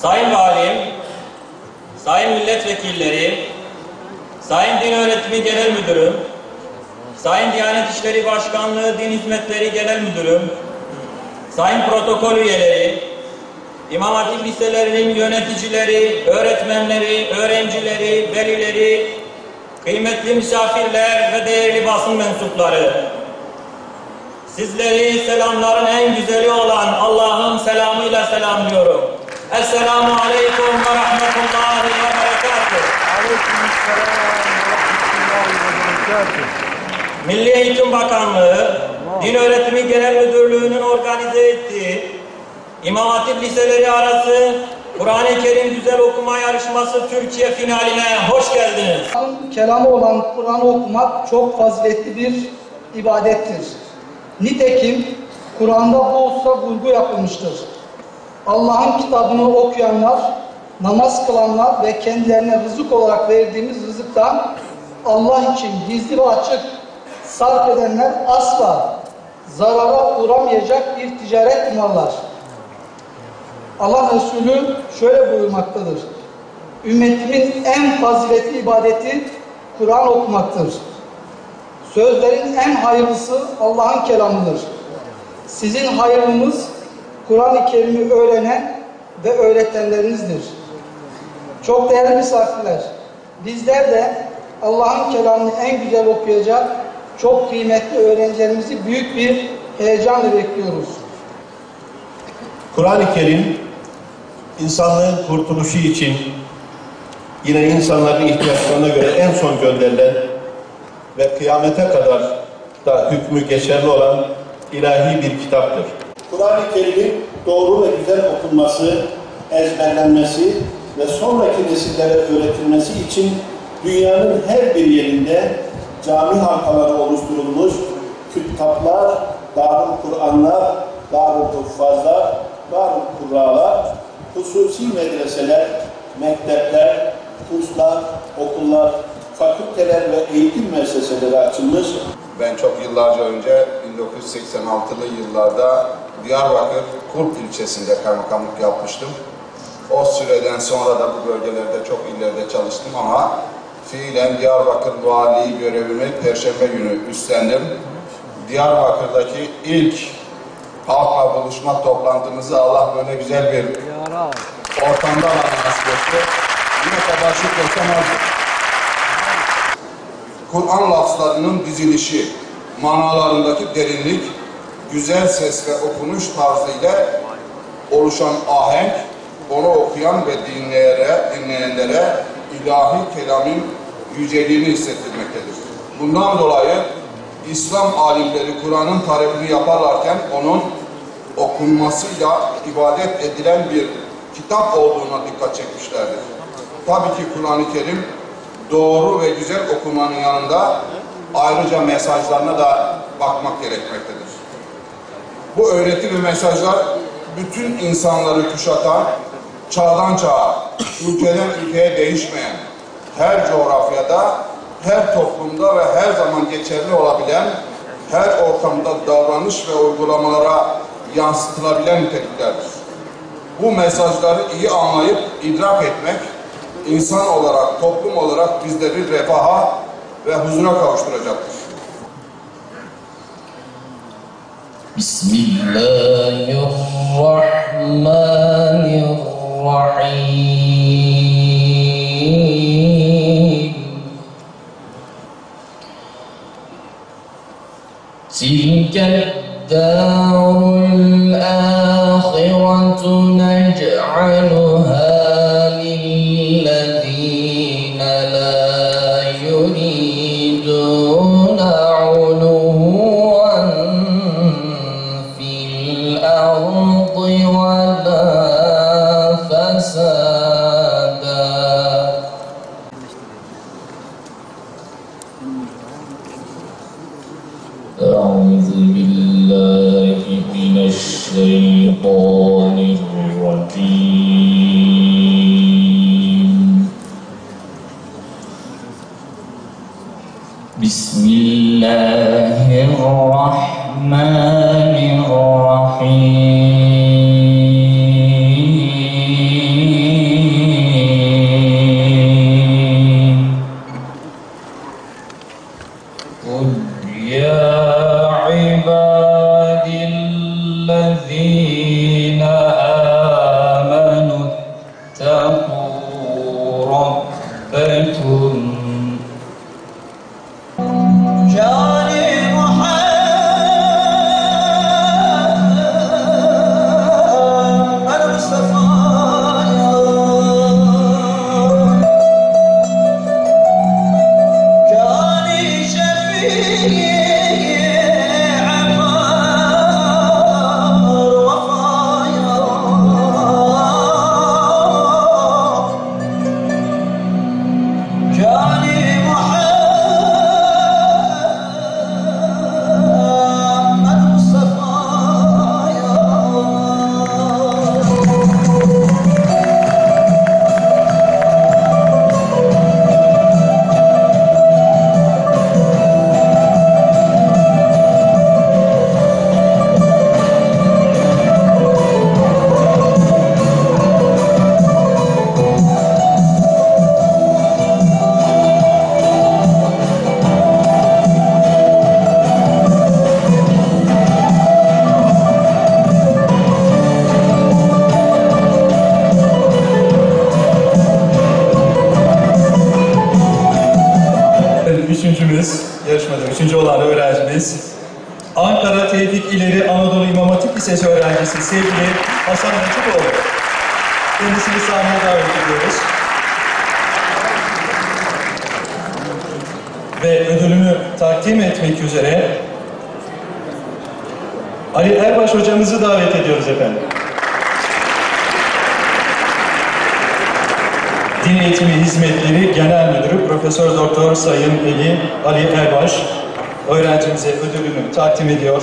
Sayın Valim, Sayın Milletvekilleri, Sayın Din Öğretimi Genel Müdürüm, Sayın Diyanet İşleri Başkanlığı Din Hizmetleri Genel Müdürüm, Sayın Protokol üyeleri, İmam Hatip liselerinin yöneticileri, öğretmenleri, öğrencileri, velileri, kıymetli misafirler ve değerli basın mensupları, sizleri selamların en güzeli olan Allah'ın selamıyla selamlıyorum. Esselamu Aleyküm ve Rahmetullahi ve Berekatuhu. Aleykümselam ve Rahmetullahi ve Berekatuhu. Milli Eğitim Bakanlığı, Din Öğretimi Genel Müdürlüğü'nün organize ettiği İmam Hatip liseleri arası Kur'an-ı Kerim Güzel Okuma Yarışması Türkiye finaline hoş geldiniz. Kelamı olan Kur'an'ı okumak çok faziletli bir ibadettir. Nitekim Kur'an'da bu hususa vurgu yapılmıştır. Allah'ın kitabını okuyanlar, namaz kılanlar ve kendilerine rızık olarak verdiğimiz rızıktan Allah için gizli ve açık sarf edenler asla zarara uğramayacak bir ticaret umarlar. Allah Resulü şöyle buyurmaktadır. Ümmetimin en faziletli ibadeti Kur'an okumaktır. Sözlerin en hayırlısı Allah'ın kelamıdır. Sizin hayırlınız Kur'an-ı Kerim'i öğrenen ve öğretenlerinizdir. Çok değerli misafirler, bizler de Allah'ın kelamını en güzel okuyacak çok kıymetli öğrencilerimizi büyük bir heyecanla bekliyoruz. Kur'an-ı Kerim, insanlığın kurtuluşu için yine insanların ihtiyaçlarına göre en son gönderilen ve kıyamete kadar da hükmü geçerli olan ilahi bir kitaptır. Kur'an-ı Kerim'in doğru ve güzel okunması, ezberlenmesi ve sonraki nesillere öğretilmesi için dünyanın her bir yerinde cami halkaları oluşturulmuş, kitaplar, Darül Kur'anlar, Darül Huffazlar, Darül Kurralar, hususi medreseler, mektepler, kurslar, okullar, fakülteler ve eğitim müesseseleri açılmış. Ben çok yıllarca önce 1986'lı yıllarda Diyarbakır Kurt ilçesinde kaymakamlık yapmıştım. O süreden sonra da bu bölgelerde çok illerde çalıştım ama fiilen Diyarbakır Valiliği görevimi Perşembe günü üstlendim. Diyarbakır'daki ilk halkla buluşma toplantımızı Allah böyle güzel bir ortamda nasip etti. Yine kadar şükretsemezdik. Kur'an lafzlarının dizilişi, manalarındaki derinlik, güzel ses ve okunuş tarzı ile oluşan ahenk, onu okuyan ve dinleyenlere ilahi kelamın yüceliğini hissettirmektedir. Bundan dolayı İslam alimleri Kur'an'ın tarifini yaparlarken onun okunmasıyla ibadet edilen bir kitap olduğuna dikkat çekmişlerdir. Tabii ki Kur'an-ı Kerim doğru ve güzel okumanın yanında ayrıca mesajlarına da bakmak gerekmektedir. Bu öğreti ve mesajlar bütün insanları kuşatan, çağdan çağa, ülkeden ülkeye değişmeyen, her coğrafyada, her toplumda ve her zaman geçerli olabilen, her ortamda davranış ve uygulamalara yansıtılabilen niteliklerdir. Bu mesajları iyi anlayıp idrak etmek, insan olarak, toplum olarak bizleri refaha ve huzura kavuşturacaktır. Bismillahirrahmanirrahim. Tilke darul ahiratu nec'aluha lillezine la yuriduna uluvan fil ardi ve la fesada. أعوذ بالله من الشيطان الرجيم. بسم الله الرحمن الرحيم. Ankara Tevfik İleri Anadolu İmam Hatip Lisesi öğrencisi sevgili Hasan Necipoğlu. Kendisini sahneye davet ediyoruz. Ve ödülünü takdim etmek üzere Ali Erbaş hocamızı davet ediyoruz efendim. Din Eğitimi Hizmetleri Genel Müdürü Profesör Doktor Sayın Ali Erbaş öğrencimize ödülünü takdim ediyor.